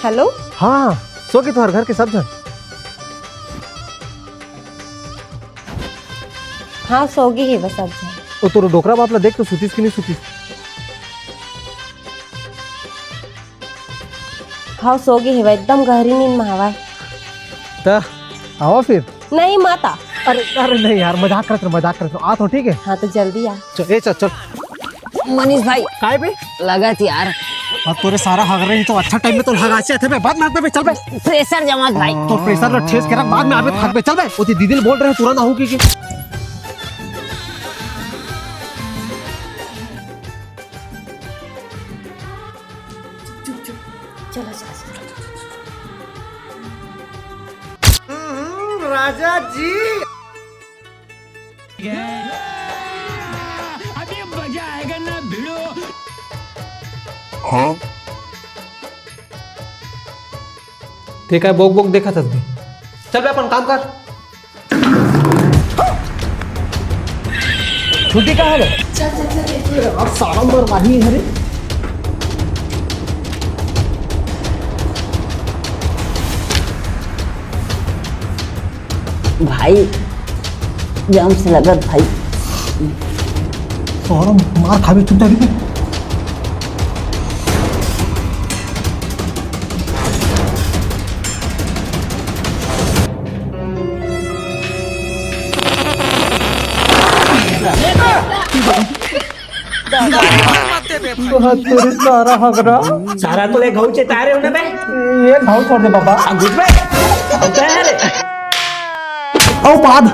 Hello. हाँ so गए तुम्हारे घर के सब जन? हाँ सोगी है बस अब। वो तो डोकरा बापला देख तो सुतीस की नहीं सुतीस? हाँ सोगी है एकदम गहरी नींद में हवा। तो आओ फिर। नहीं माता। अरे अरे नहीं यार, मजाक करते आ तो ठीक है। हाँ तो जल्दी आ। चल चल मनीष भाई काय बे लगा थी यार। अब तोरे सारा हग रही तो अच्छा टाइम में तो हगाचे थे बे, बाद में बे चल बे। प्रेशर जमा भाई। तो प्रेशर ना ठेस के रख, बाद में आबे थक बे, चल बे। वो दीदी बोल रहे हैं तुरंत आहू की चलो चलो। राजा जी अभी मजा आएगा ना भिड़ो। हाँ ठीक है, बोक बोक देखा था भी। चल बे अपन काम कर। छुट्टी कहाँ है? चल अब सारा मरवाही है रे। भाई जाम से लगा भाई। सारा मार खावे चुपचाप भी। सारा हगरा सारा तो ले घाव चे तारे होने बे। ये घाव छोड़ दे बाबा। गुड बे होता है रे। ओ बाद